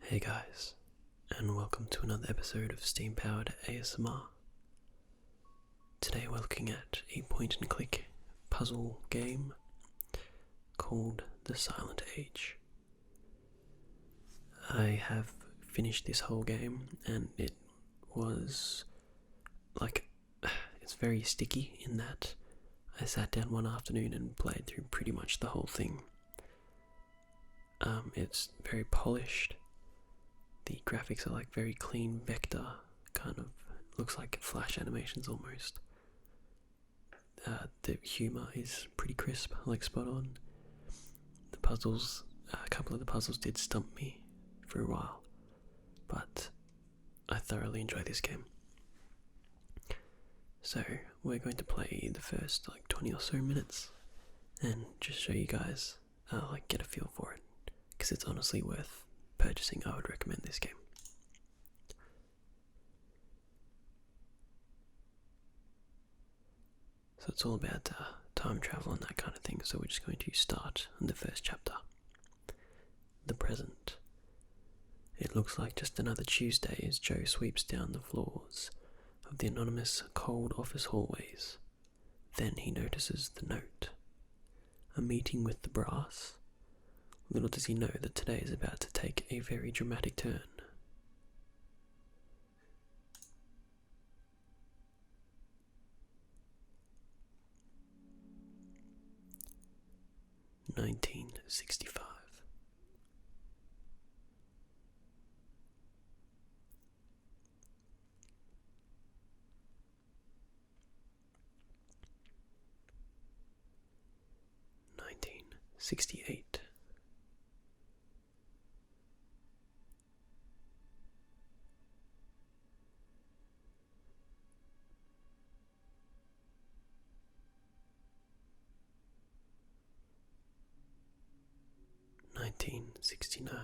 Hey guys, and welcome to another episode of Steam Powered ASMR. Today we're looking at a point and click puzzle game called The Silent Age. I have finished this whole game and it was it's very sticky in that I sat down one afternoon and played through pretty much the whole thing. It's very polished. The graphics are very clean vector, kind of looks like flash animations almost. The humour is pretty crisp, spot on. The puzzles, a couple of the puzzles did stump me for a while, but I thoroughly enjoy this game. So we're going to play the first 20 or so minutes and just show you guys, get a feel for it, because it's honestly worth purchasing. I would recommend this game. So it's all about time travel and that kind of thing, so we're just going to start in the first chapter. The present. It looks like just another Tuesday as Joe sweeps down the floors of the anonymous cold office hallways. Then he notices the note. A meeting with the brass. Little does he know that today is about to take a very dramatic turn. (1965). (1968). 1969.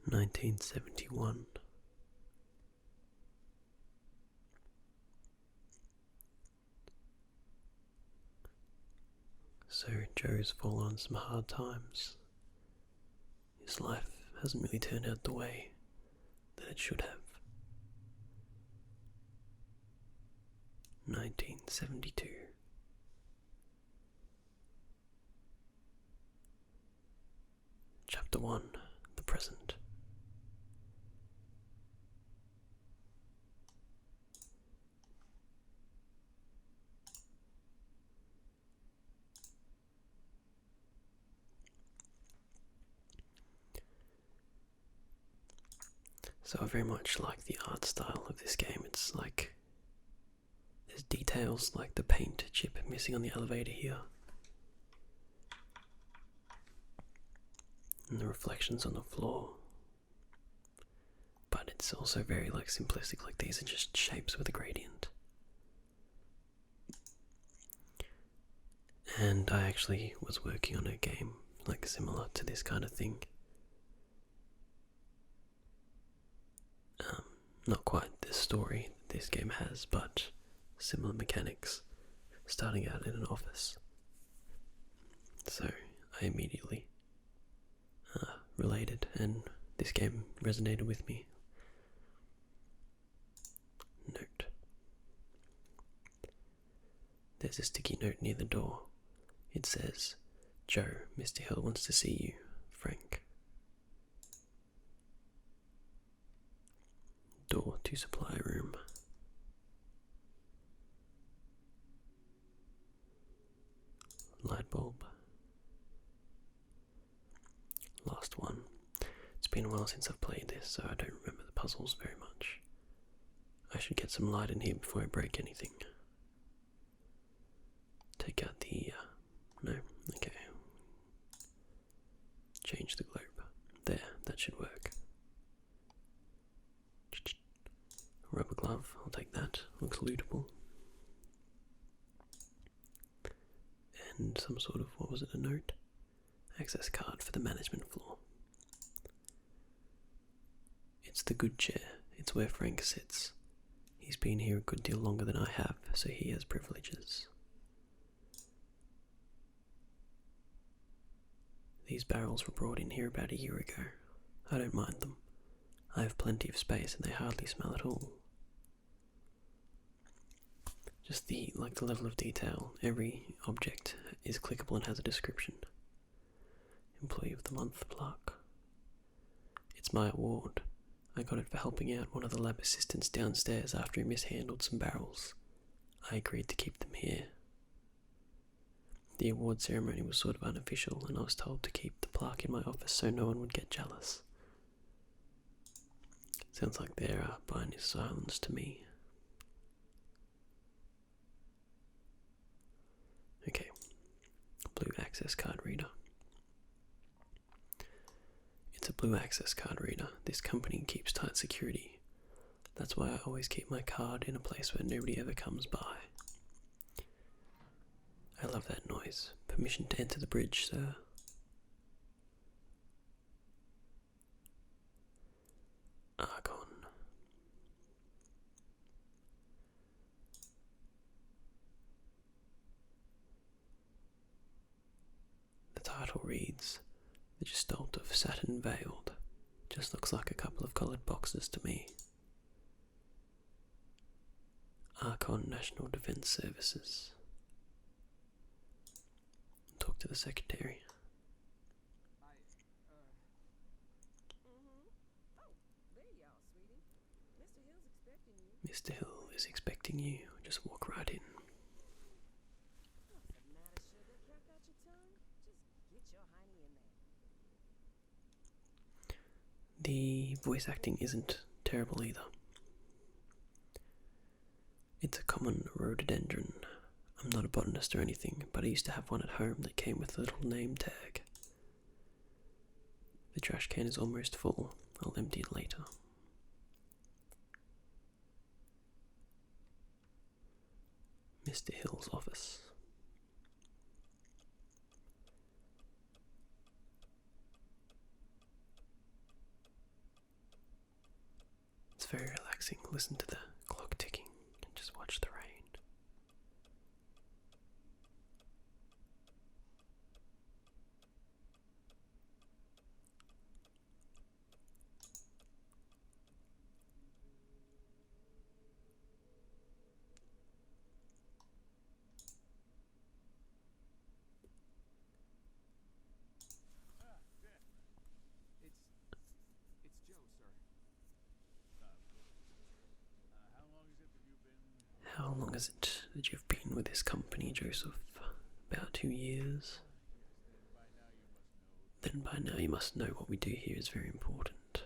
1971. So Joe's fallen on some hard times. His life hasn't really turned out the way that it should have. 1972. Chapter 1. The Present. So I very much like the art style of this game. It's there's details like the paint chip missing on the elevator here, and the reflections on the floor. But it's also very simplistic, these are just shapes with a gradient. And I actually was working on a game similar to this kind of thing. Not quite the story this game has, but similar mechanics, starting out in an office. So I immediately related, and this game resonated with me. Note. There's a sticky note near the door. It says, "Joe, Mr. Hill wants to see you, Frank." Door to supply room. Light bulb. Last one. It's been a while since I've played this, so I don't remember the puzzles very much. I should get some light in here before I break anything. Take out the... no, okay. Change the globe. There, that should work. Rubber glove, I'll take that. Looks lootable. And some sort of, what was it, a note? Access card for the management floor. It's the good chair. It's where Frank sits. He's been here a good deal longer than I have, so he has privileges. These barrels were brought in here about a year ago. I don't mind them. I have plenty of space and they hardly smell at all. Just the level of detail. Every object is clickable and has a description. Employee of the Month plaque. It's my award. I got it for helping out one of the lab assistants downstairs after he mishandled some barrels. I agreed to keep them here. The award ceremony was sort of unofficial, and I was told to keep the plaque in my office so no one would get jealous. Sounds like they're buying his silence to me. Okay, blue access card reader. It's a blue access card reader. This company keeps tight security. That's why I always keep my card in a place where nobody ever comes by. I love that noise. Permission to enter the bridge, sir. Archon. The title reads, The Gestalt of Saturn Veiled. Just looks like a couple of coloured boxes to me. Archon National Defence Services. Talk to the secretary. Mr. Hill is expecting you. Just walk right in. The voice acting isn't terrible either. It's a common rhododendron. I'm not a botanist or anything, but I used to have one at home that came with a little name tag. The trash can is almost full. I'll empty it later. Mr. Hill's office. It's very relaxing. Listen to the clock ticking and just watch the rain. How long is it that you've been with this company, Joseph? About 2 years. Then by now you must know what we do here is very important.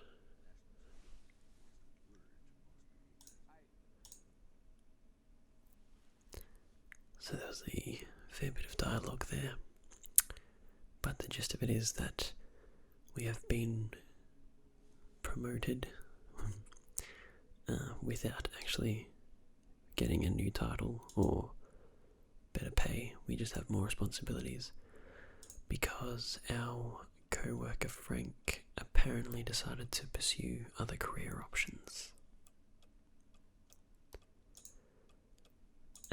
So there was a fair bit of dialogue there, but the gist of it is that we have been promoted without actually getting a new title or better pay. We just have more responsibilities because our co-worker Frank apparently decided to pursue other career options.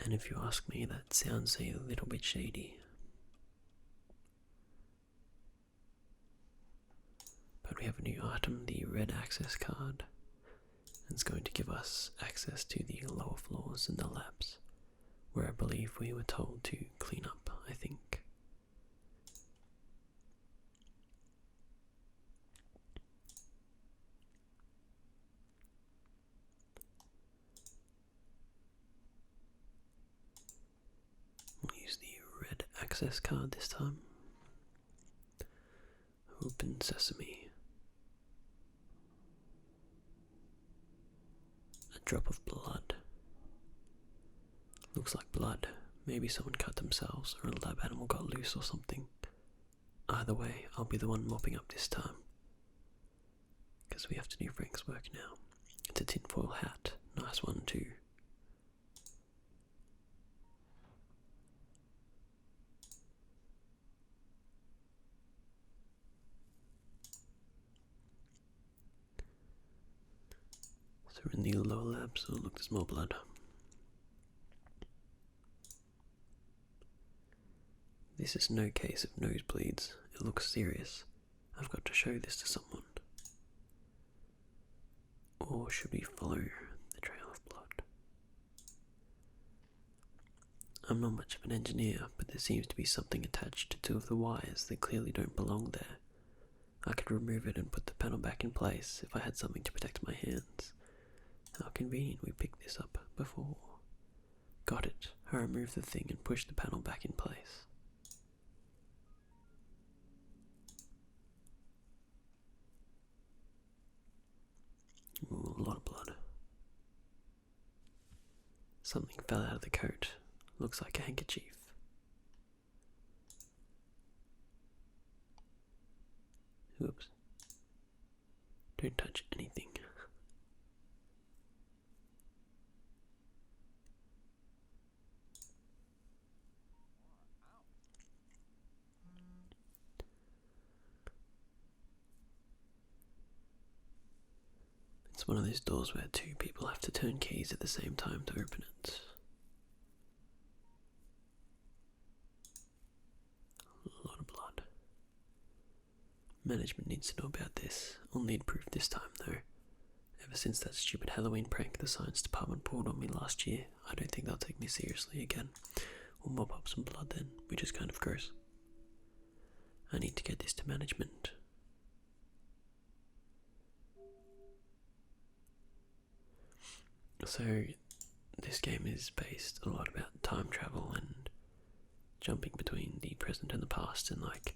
And if you ask me, that sounds a little bit shady. But we have a new item, the red access card. And it's going to give us access to the lower floors in the labs, where I believe we were told to clean up, I think. We'll use the red access card this time. Open sesame. A drop of blood. Looks like blood. Maybe someone cut themselves or a lab animal got loose or something. Either way, I'll be the one mopping up this time. Because we have to do Frank's work now. It's a tinfoil hat. Nice one too. We're in the lower lab, so look, there's more blood. This is no case of nosebleeds. It looks serious. I've got to show this to someone. Or should we follow the trail of blood? I'm not much of an engineer, but there seems to be something attached to two of the wires that clearly don't belong there. I could remove it and put the panel back in place if I had something to protect my hands. How convenient we picked this up before. Got it. I removed the thing and pushed the panel back in place. Ooh, a lot of blood. Something fell out of the coat. Looks like a handkerchief. Oops. Don't touch anything. It's one of those doors where two people have to turn keys at the same time to open it. A lot of blood. Management needs to know about this. I'll need proof this time though. Ever since that stupid Halloween prank the science department pulled on me last year, I don't think they'll take me seriously again. We'll mop up some blood then, which is kind of gross. I need to get this to management. So, this game is based a lot about time travel and jumping between the present and the past, and like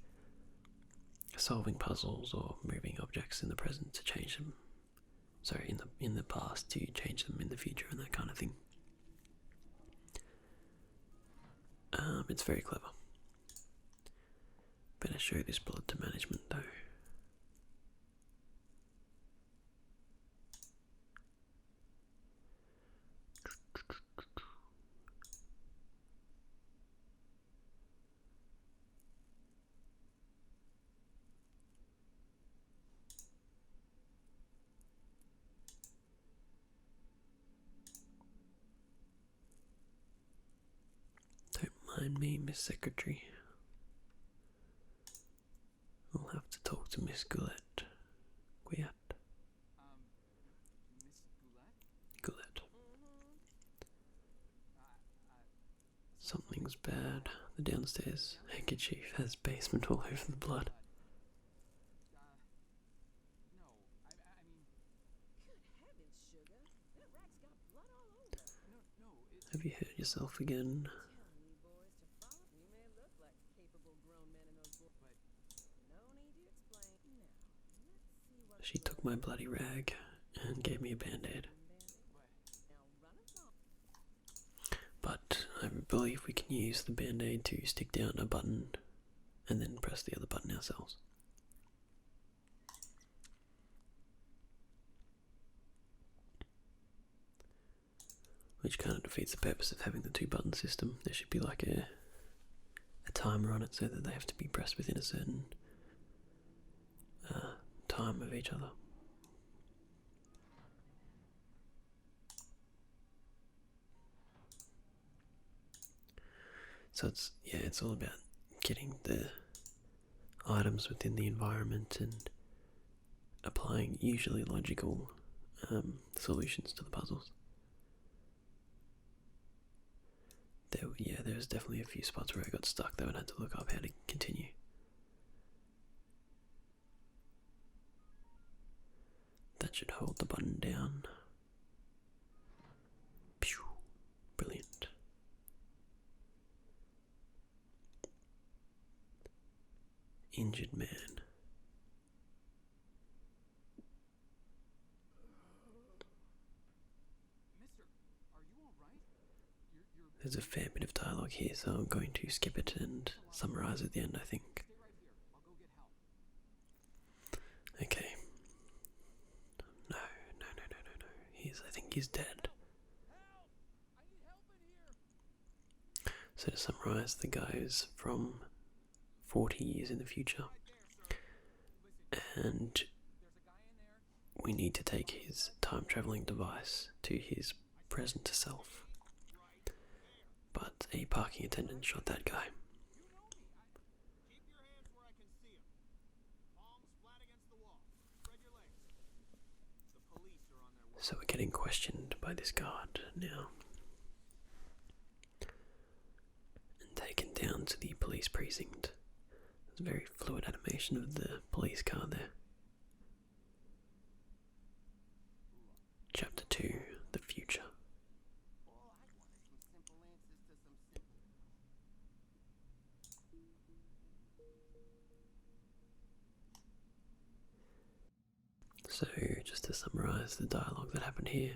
solving puzzles or moving objects in the present to change them. Sorry, in the past to change them in the future and that kind of thing. It's very clever. Better show this blood to management though. Don't mind me, Miss Secretary. I'll have to talk to Miss Goulet. Goulet. Goulet. Something's bad. The downstairs handkerchief has basement all over the blood. Have you hurt yourself again? She took my bloody rag and gave me a band-aid. But I believe we can use the band-aid to stick down a button and then press the other button ourselves. Which kind of defeats the purpose of having the two-button system. There should be like a timer on it so that they have to be pressed within a certain time of each other. So it's all about getting the items within the environment and applying usually logical solutions to the puzzles. There's definitely a few spots where I got stuck though and had to look up how to continue. That should hold the button down. Pew! Brilliant. Injured man. There's a fair bit of dialogue here, so I'm going to skip it and summarize at the end, I think. Okay. No. I think he's dead. So to summarize, the guy is from 40 years in the future and we need to take his time traveling device to his present self. But a parking attendant shot that guy. So we're getting questioned by this guard now. And taken down to the police precinct. There's a very fluid animation of the police car there. Chapter 2, The Future. So, just to summarise the dialogue that happened here,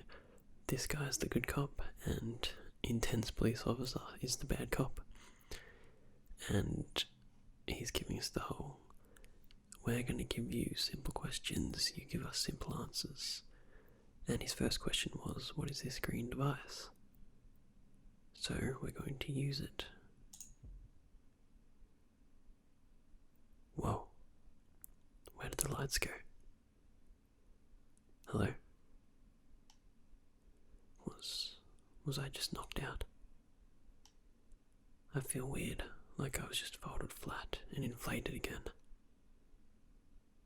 this guy's the good cop, and intense police officer is the bad cop. And he's giving us the whole, we're going to give you simple questions, you give us simple answers. And his first question was, what is this green device? So, we're going to use it. Whoa. Where did the lights go? Hello? Was I just knocked out? I feel weird, like I was just folded flat and inflated again.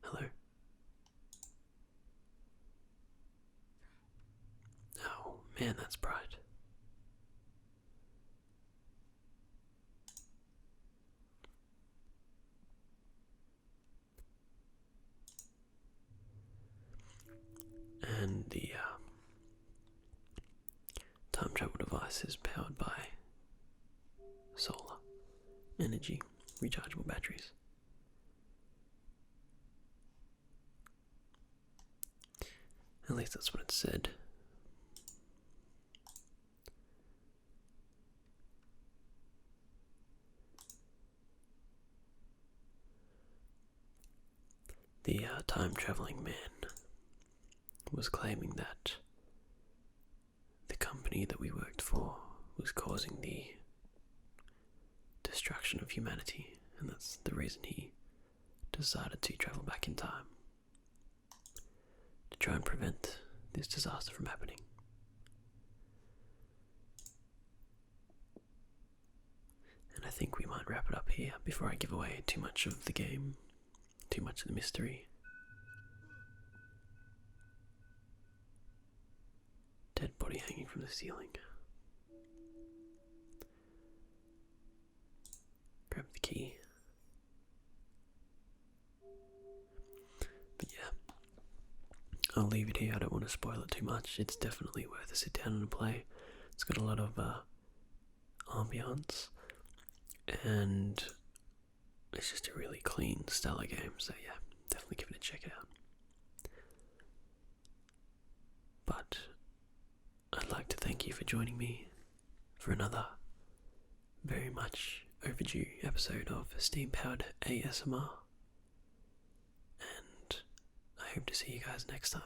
Hello? Oh, man, that's bright. And the time travel device is powered by solar energy, rechargeable batteries. At least that's what it said. The time-travelling man was claiming that the company that we worked for was causing the destruction of humanity, and that's the reason he decided to travel back in time to try and prevent this disaster from happening. And I think we might wrap it up here before I give away too much of the game, too much of the mystery. Dead body hanging from the ceiling. Grab the key. But yeah, I'll leave it here. I don't want to spoil it too much. It's definitely worth a sit down and a play. It's got a lot of ambiance, and it's just a really clean, stellar game. So yeah, definitely give it a check out. But I'd like to thank you for joining me for another very much overdue episode of Steam-Powered ASMR, and I hope to see you guys next time.